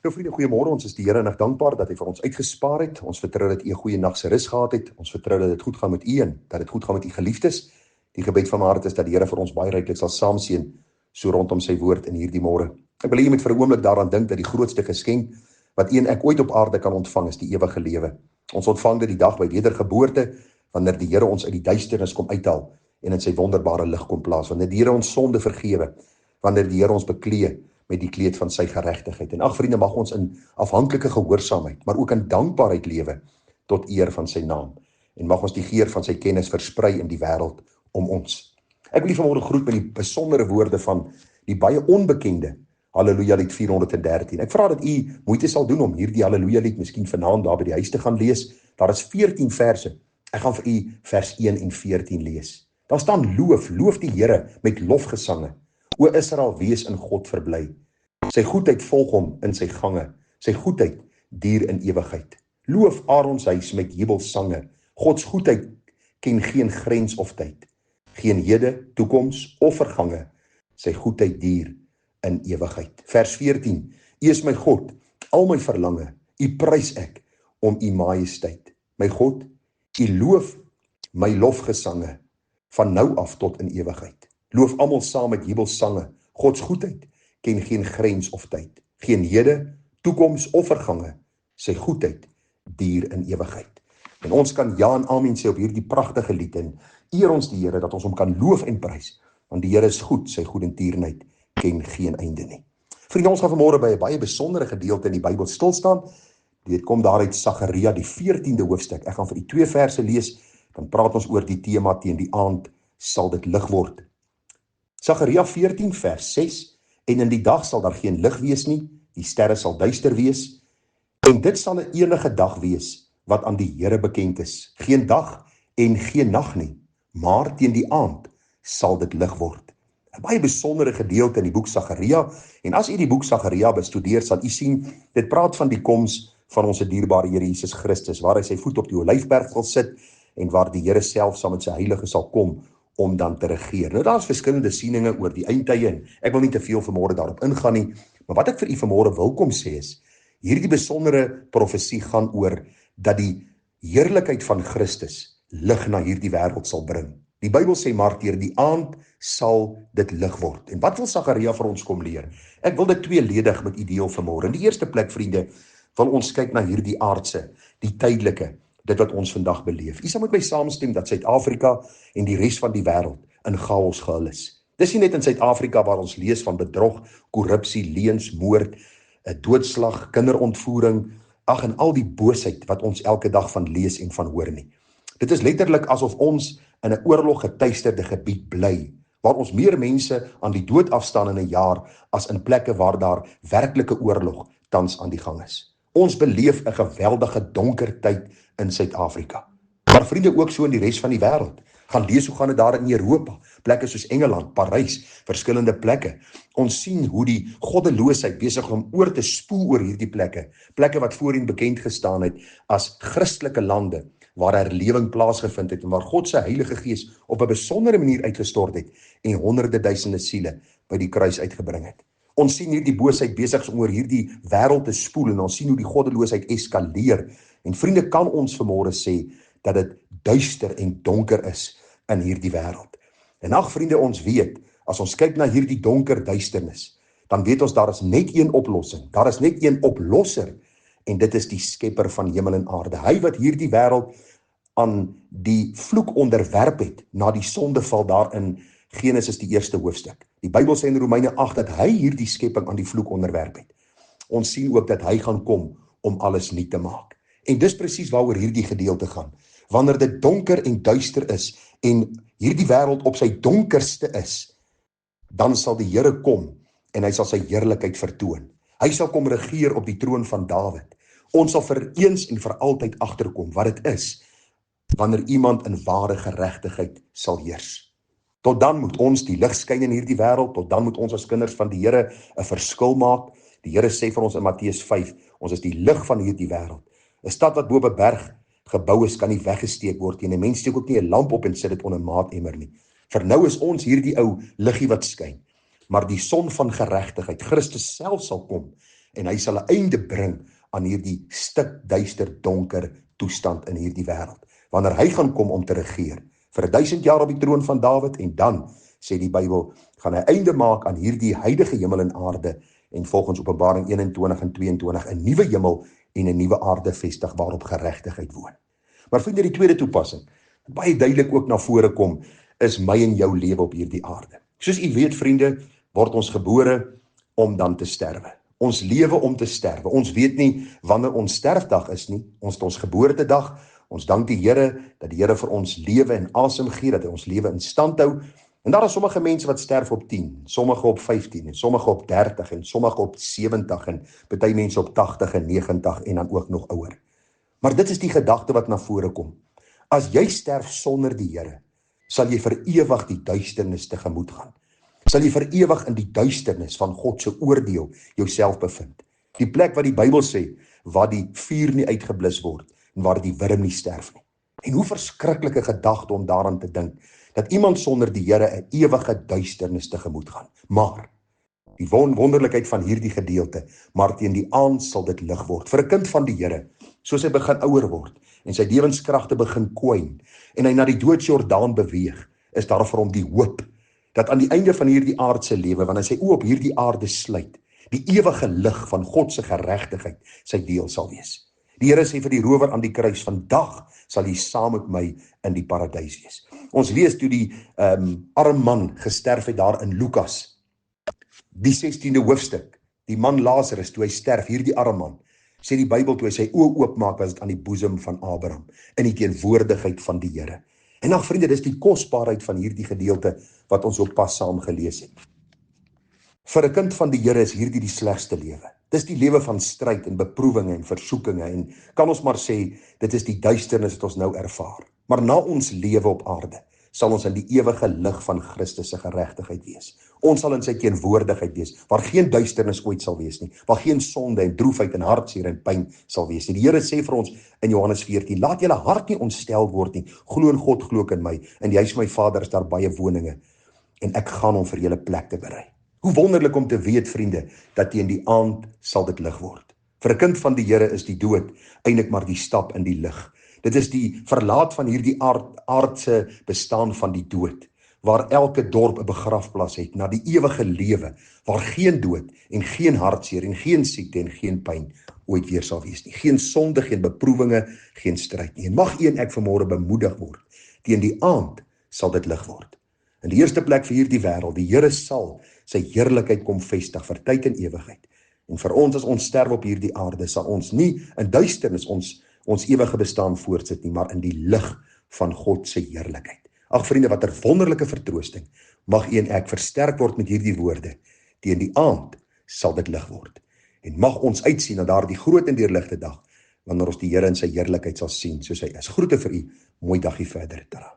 Nou vriende, goeiemôre, ons is die Here en dankbaar dat hy vir ons uitgespaar het. Ons vertrou dat u 'n goeie nag se rus gehad het. Ons vertrou dat dit goed gaan met u en dat dit goed gaan met u geliefdes. Die gebed van my hart is dat die Here vir ons baie ryklik sal saamseën so rondom sy woord in hierdie môre. Ek wil hê jy moet vir 'n oomblik daaraan dink dat die grootste geskenk wat u en ek ooit op aarde kan ontvang is die ewige lewe. Ons ontvang dit die dag by wedergeboorte, wanneer die Here ons uit die duisternis kom uithaal en in sy wonderbare lig kom plaas, wanneer die Here ons sonde vergewe, wanneer die Here ons beklee met die kleed van sy geregtigheid. En vriende, mag ons in afhanklike gehoorsaamheid, maar ook in dankbaarheid lewe tot eer van sy naam. En mag ons die geur van sy kennis versprei in die wêreld om ons. Ek wil u vanmôre groet met die besondere woorde van die baie onbekende Halleluja lied 413. Ek vra dat u moeite sal doen om hierdie Halleluja lied miskien vanaand daar by die huis te gaan lees. Daar is 14 verse. Ek gaan vir u vers 1 en 14 lees. Daar staan loof die Here met lofgesange. O Israel, wees in God verbly. Sy goedheid volg hom in sy gange. Sy goedheid duur in ewigheid. Loof Aaron se huis met jubelsange. Gods goedheid ken geen grens of tyd. Geen hede, toekoms of vergange. Sy goedheid duur in ewigheid. Vers 14. U is my God, al my verlange. U prys ek om u majesteit. My God, u loof my lofgesange van nou af tot in ewigheid. Loof almal saam met jubelsange. Gods goedheid ken geen grens of tyd. Geen hede, toekoms of vergange. Sy goedheid duur in ewigheid. En ons kan ja en amen sê op hierdie pragtige lied en eer ons die Here dat ons hom kan loof en prys. Want die Here is goed, sy goedertierenheid ken geen einde nie. Vriende, ons gaan vanmôre by 'n baie besondere gedeelte in die Bybel stil staan. Dit kom daar uit Sagaria, die 14de hoofstuk. Ek gaan vir u 2 verse lees, dan praat ons oor die tema teen die aand sal dit lig word. Sagaria 14 vers 6, en in die dag sal daar geen lig wees nie, die sterre sal duister wees, en dit sal 'n enige dag wees, wat aan die Here bekend is, geen dag en geen nag nie, maar teen die aand sal dit lig word. 'n Baie besondere gedeelte in die boek Sagaria, en as u die boek Sagaria bestudeer, sal u sien, dit praat van die koms van ons dierbare Here Jesus Christus, waar hy sy voet op die Olyfberg wil sit, en waar die Here self saam met sy heilige sal kom, om dan te regeer. Nou daar is verskillende sieninge oor die eindtye en ek wil nie te veel vanmôre daarop ingaan nie, maar wat ek vir u vanmôre wil kom sê is, hierdie besondere profesie gaan oor dat die heerlikheid van Christus lig na hierdie wêreld sal bring. Die Bybel sê maar teer die aand sal dit lig word. En wat wil Sagaria vir ons kom leer? Ek wil dit tweeledig met u deel vanmôre. In die eerste plek, vriende, wil ons kyk na hierdie aardse, die tydelike, dit wat ons vandag beleef. U sal met my saamstem dat Suid-Afrika en die res van die wêreld in chaos gehul is. Dis nie net in Suid-Afrika waar ons lees van bedrog, korrupsie, leuns, moord, doodslag, kinderontvoering, en al die boosheid wat ons elke dag van lees en van hoor nie. Dit is letterlik asof ons in 'n oorlog getuisterde gebied bly, waar ons meer mense aan die dood afstaan in 'n jaar as in plekke waar daar werklike oorlog tans aan die gang is. Ons beleef 'n geweldige donker tyd in Suid-Afrika. Maar vriende, ook so in die res van die wêreld. Gaan lees hoe gaan dit daar in Europa, plekke soos Engeland, Parys, verskillende plekke. Ons sien hoe die goddeloosheid besig om oor te spoel oor hierdie plekke, plekke wat voorheen bekend gestaan het as Christelike lande, waar herlewing plaasgevind het en waar God se Heilige Gees op 'n besondere manier uitgestort het en honderde duisende siele by die kruis uitgebring het. Ons sien hierdie boosheid besig om oor hierdie wêreld te spoel en ons sien hoe die goddeloosheid eskaleer. En vriende, kan ons vanmôre sê dat dit duister en donker is in hierdie wêreld. En vriende, ons weet, as ons kyk na hierdie donker duisternis, dan weet ons daar is net een oplossing. Daar is net een oplosser, en dit is die skepper van hemel en aarde. Hy wat hierdie wêreld aan die vloek onderwerp het, na die sondeval daar in Genesis die 1ste hoofstuk. Die Bybel sê in Romeine 8 dat hy hierdie skepping aan die vloek onderwerp het. Ons sien ook dat hy gaan kom om alles nuut te maak. En dis presies waaroor hierdie gedeelte gaan. Wanneer dit donker en duister is en hierdie wêreld op sy donkerste is, dan sal die Here kom en hy sal sy heerlikheid vertoon. Hy sal kom regeer op die troon van Dawid. Ons sal vir eens en vir altyd agterkom wat dit is wanneer iemand in ware geregtigheid sal heers. Tot dan moet ons die lig skyn in hierdie wêreld, tot dan moet ons as kinders van die Here 'n verskil maak. Die Here sê vir ons in Matteus 5, ons is die lig van hierdie wêreld. 'n Stad wat bo op 'n berg gebou is, kan nie weggesteek word nie. 'n Mens steek ook nie 'n lamp op en sit dit onder 'n maatemmer nie. Vir nou is ons hierdie ou liggie wat skyn. Maar die son van geregtigheid, Christus self sal kom en hy sal 'n einde bring aan hierdie stikduister donker toestand in hierdie wêreld. Wanneer hy gaan kom om te regeer vir 1000 jaar op die troon van Dawid, en dan, sê die Bybel, gaan hy einde maak aan hierdie huidige hemel en aarde, en volgens Openbaring 21 en 22 'n nuwe hemel en 'n nuwe aarde vestig waarop geregtigheid woon. Maar vriende, die tweede toepassing, wat baie duidelik ook na vore kom, is my en jou lewe op hierdie aarde. Soos u weet, vriende, word ons gebore om dan te sterwe. Ons lewe om te sterwe. Ons weet nie wanneer ons sterfdag is nie. Ons het ons geboortedag. Ons dank die Here dat die Here vir ons lewe en asem gee, dat hy ons lewe in stand hou. En daar is sommige mense wat sterf op 10, sommige op 15, en sommige op 30, en sommige op 70, en party mense op 80 en 90, en dan ook nog ouer. Maar dit is die gedagte wat na vore kom. As jy sterf sonder die Here, sal jy vir ewig die duisternis tegemoet gaan. Sal jy vir ewig in die duisternis van God se oordeel jouself bevind. Die plek waar die Bybel sê, waar die vuur nie uitgeblus word, en waar die wurm nie sterf nie. En hoe verskriklike gedagte om daaraan te dink, dat iemand sonder die Here 'n ewige duisternis tegemoet gaan. Maar, die wonderlikheid van hierdie gedeelte, maar teen die aand sal dit lig word. Vir 'n kind van die Here, soos hy begin ouer word, en sy lewenskragte begin kwyn, en hy na die doodsjordaan beweeg, is daar vir hom die hoop, dat aan die einde van hierdie aardse lewe, wanneer sy oë op hierdie aarde sluit, die ewige lig van God se geregtigheid sy deel sal wees. Die Here sê vir die rower aan die kruis, vandag sal jy saam met my in die paradys wees. Ons lees toe die arme man gesterf het daar in Lukas, die 16de hoofstuk, die man Lazarus, toe hy sterf, hierdie arme man, sê die Bybel, toe hy sy oë oopmaak, was dit aan die boesem van Abraham, in die teenwoordigheid van die Here. En ag vriende, dis die kosbaarheid van hierdie gedeelte, wat ons ook pas saam gelees het. Vir 'n kind van die Here is hierdie die slegste lewe. Dis die lewe van stryd en beproewinge en versoekinge, en kan ons maar sê, dit is die duisternis wat ons nou ervaar. Maar na ons lewe op aarde, sal ons in die ewige lig van Christus se geregtigheid wees. Ons sal in sy teenwoordigheid wees, waar geen duisternis ooit sal wees nie, waar geen sonde en droefheid en hartseer en pyn sal wees nie. Die Here sê vir ons in Johannes 14, laat julle hart nie ontstel word nie, glo in God, glo ook in my, en jy is my Vader, is daar baie woninge, en ek gaan hom vir julle plek te berei. Hoe wonderlik om te weet, vriende, dat teen die aand sal dit lig word. Vir 'n kind van die Here is die dood eintlik maar die stap in die lig. Dit is die verlaat van hierdie aardse bestaan van die dood, waar elke dorp 'n begrafplaas het, na die ewige lewe, waar geen dood en geen hartseer en geen siekte en geen pyn ooit weer sal wees nie. Geen sonde, geen beproewinge, geen stryd nie. En mag u en ek vanmôre bemoedig word. Teen die aand sal dit lig word. In die eerste plek vir hierdie wêreld, die Here sal sy heerlikheid kom vestig vir tyd en ewigheid. En vir ons, as ons sterf op hierdie aarde, sal ons nie in duisternis ons ewige bestaan voortsit nie, maar in die lig van God se heerlikheid. Ag vriende, wat 'n wonderlike vertroosting. Mag u en ek versterk word met hierdie woorde. Teen die aand sal dit lig word. En mag ons uitsien na daardie groot en deurligte dag, wanneer ons die Here in sy heerlikheid sal sien, soos hy is. Groete vir u, mooi dagie verder. Tada.